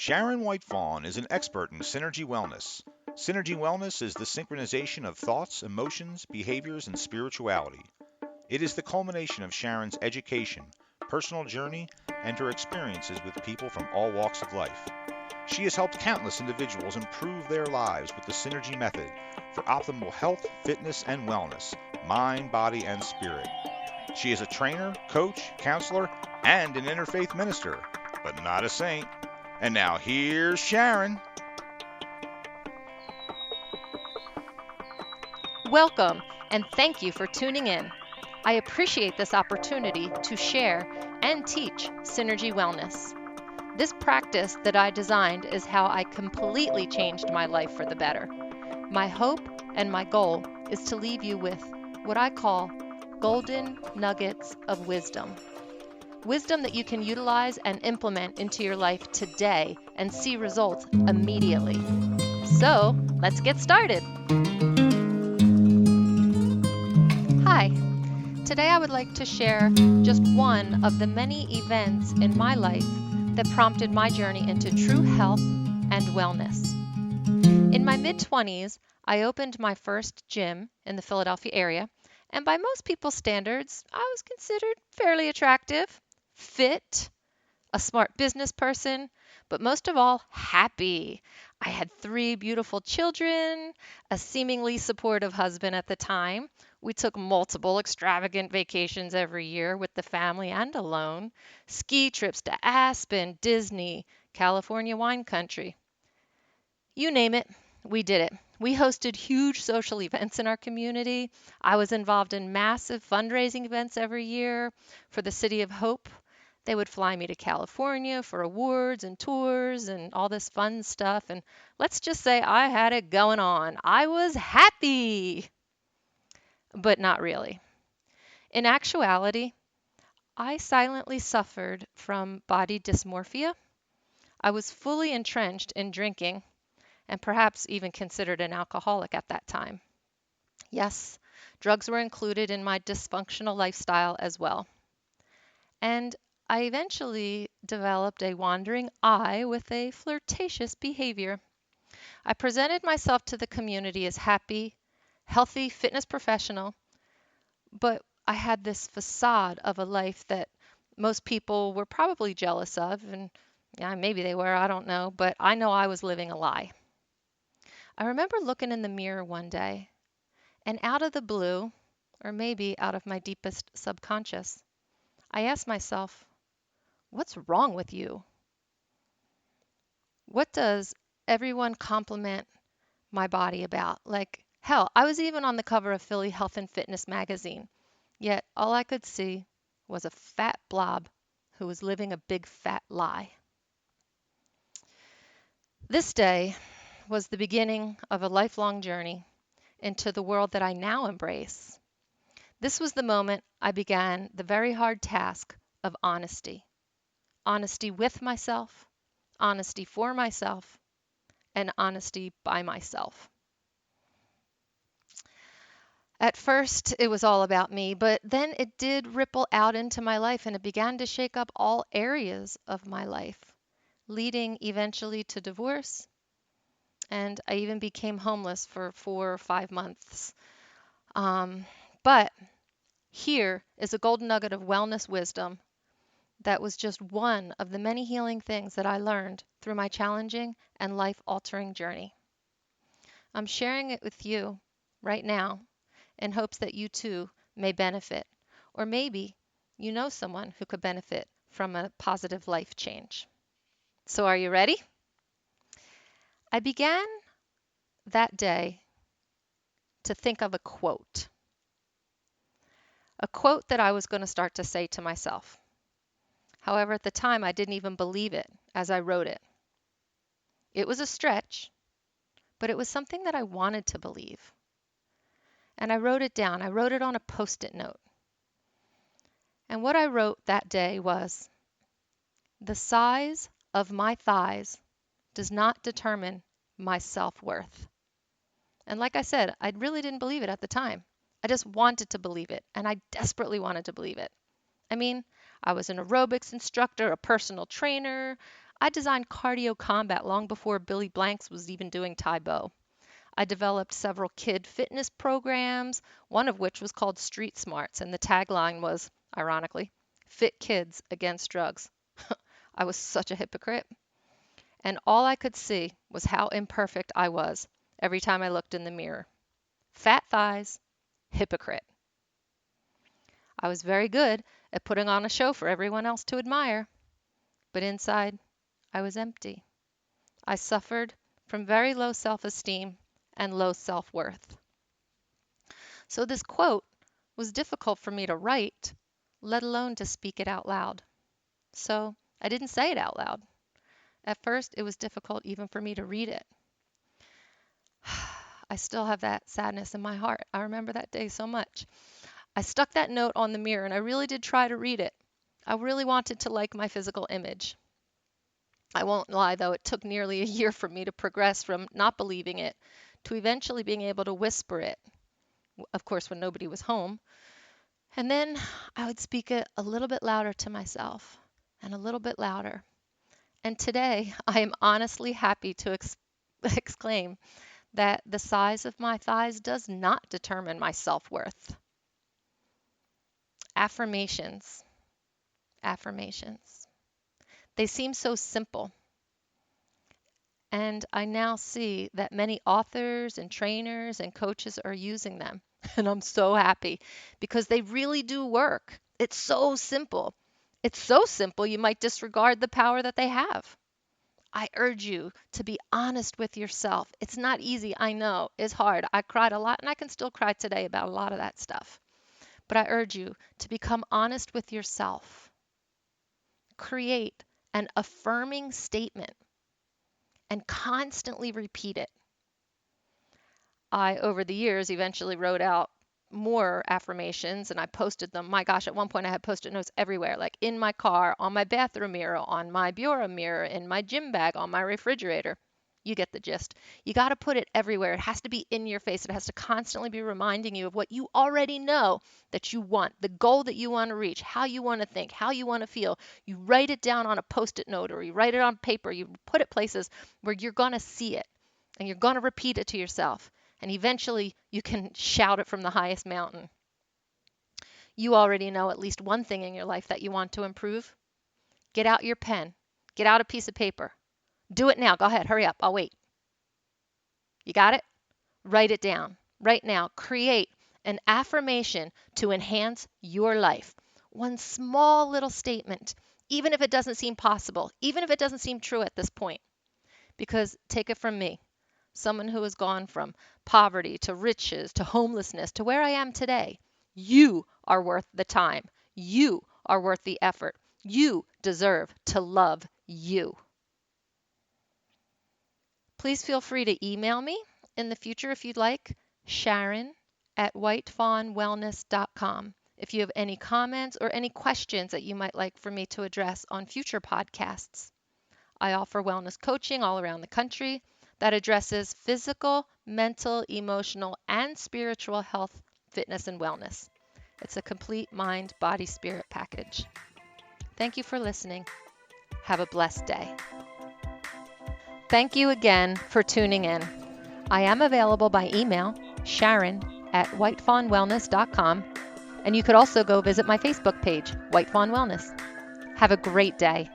Sharon White Fawn is an expert in synergy wellness. Synergy wellness is the synchronization of thoughts, emotions, behaviors, and spirituality. It is the culmination of Sharon's education, personal journey, and her experiences with people from all walks of life. She has helped countless individuals improve their lives with the Synergy method for optimal health, fitness, and wellness, mind, body, and spirit. She is a trainer, coach, counselor, and an interfaith minister, but not a saint. And now here's Sharon. Welcome, and thank you for tuning in. I appreciate this opportunity to share and teach Synergy Wellness. This practice that I designed is how I completely changed my life for the better. My hope and my goal is to leave you with what I call golden nuggets of wisdom. Wisdom that you can utilize and implement into your life today and see results immediately. So, let's get started. Hi, today I would like to share just one of the many events in my life that prompted my journey into true health and wellness. In my mid-20s, I opened my first gym in the Philadelphia area, and by most people's standards, I was considered fairly attractive, fit, a smart business person, but most of all, happy. I had 3 beautiful children, a seemingly supportive husband at the time. We took multiple extravagant vacations every year with the family and alone, ski trips to Aspen, Disney, California wine country. You name it, we did it. We hosted huge social events in our community. I was involved in massive fundraising events every year for the City of Hope. They would fly me to California for awards and tours and all this fun stuff. And let's just say I had it going on. I was happy, but not really. In actuality, I silently suffered from body dysmorphia. I was fully entrenched in drinking and perhaps even considered an alcoholic at that time. Yes, drugs were included in my dysfunctional lifestyle as well. And I eventually developed a wandering eye with a flirtatious behavior. I presented myself to the community as happy, healthy fitness professional, but I had this facade of a life that most people were probably jealous of, and yeah, maybe they were, I don't know, but I know I was living a lie. I remember looking in the mirror one day, and out of the blue, or maybe out of my deepest subconscious, I asked myself, what's wrong with you? What does everyone compliment my body about? Like, hell, I was even on the cover of Philly Health and Fitness magazine, yet all I could see was a fat blob who was living a big fat lie. This day was the beginning of a lifelong journey into the world that I now embrace. This was the moment I began the very hard task of honesty. Honesty with myself, honesty for myself, and honesty by myself. At first, it was all about me, but then it did ripple out into my life and it began to shake up all areas of my life, leading eventually to divorce. And I even became homeless for 4 or 5 months. But here is a golden nugget of wellness wisdom that was just one of the many healing things that I learned through my challenging and life-altering journey. I'm sharing it with you right now in hopes that you too may benefit, or maybe you know someone who could benefit from a positive life change. So are you ready? I began that day to think of a quote that I was going to start to say to myself. However, at the time, I didn't even believe it as I wrote it. It was a stretch, but it was something that I wanted to believe. And I wrote it down. I wrote it on a Post-it note. And what I wrote that day was, the size of my thighs does not determine my self-worth. And like I said, I really didn't believe it at the time. I just wanted to believe it, and I desperately wanted to believe it. I mean, I was an aerobics instructor, a personal trainer. I designed cardio combat long before Billy Blanks was even doing Tai Bo. I developed several kid fitness programs, one of which was called Street Smarts, and the tagline was, ironically, Fit Kids Against Drugs. I was such a hypocrite. And all I could see was how imperfect I was every time I looked in the mirror. Fat thighs, hypocrite. I was very good at putting on a show for everyone else to admire, but inside, I was empty. I suffered from very low self-esteem and low self-worth. So this quote was difficult for me to write, let alone to speak it out loud. So I didn't say it out loud. At first, it was difficult even for me to read it. I still have that sadness in my heart. I remember that day so much. I stuck that note on the mirror and I really did try to read it. I really wanted to like my physical image. I won't lie, though, it took nearly a year for me to progress from not believing it to eventually being able to whisper it, of course, when nobody was home. And then I would speak it a little bit louder to myself and a little bit louder. And today, I am honestly happy to exclaim that the size of my thighs does not determine my self-worth. Affirmations. Affirmations. They seem so simple. And I now see that many authors and trainers and coaches are using them. And I'm so happy because they really do work. It's so simple. It's so simple you might disregard the power that they have. I urge you to be honest with yourself. It's not easy, I know. It's hard. I cried a lot and I can still cry today about a lot of that stuff. But I urge you to become honest with yourself. Create an affirming statement and constantly repeat it. I, over the years, eventually wrote out more affirmations and I posted them. My gosh, at one point I had Post-it notes everywhere, like in my car, on my bathroom mirror, on my bureau mirror, in my gym bag, on my refrigerator. You get the gist. You got to put it everywhere. It has to be in your face. It has to constantly be reminding you of what you already know that you want, the goal that you want to reach, how you want to think, how you want to feel. You write it down on a Post-it note or you write it on paper. You put it places where you're going to see it and you're going to repeat it to yourself. And eventually you can shout it from the highest mountain. You already know at least one thing in your life that you want to improve. Get out your pen. Get out a piece of paper. Do it now. Go ahead. Hurry up. I'll wait. You got it? Write it down right now. Create an affirmation to enhance your life. One small little statement, even if it doesn't seem possible, even if it doesn't seem true at this point. Because take it from me, someone who has gone from poverty to riches to homelessness to where I am today. You are worth the time. You are worth the effort. You deserve to love you. Please feel free to email me in the future if you'd like, Sharon@whitefawnwellness.com, if you have any comments or any questions that you might like for me to address on future podcasts. I offer wellness coaching all around the country that addresses physical, mental, emotional, and spiritual health, fitness, and wellness. It's a complete mind, body, spirit package. Thank you for listening. Have a blessed day. Thank you again for tuning in. I am available by email, Sharon@whitefawnwellness.com, and you could also go visit my Facebook page, White Fawn Wellness. Have a great day.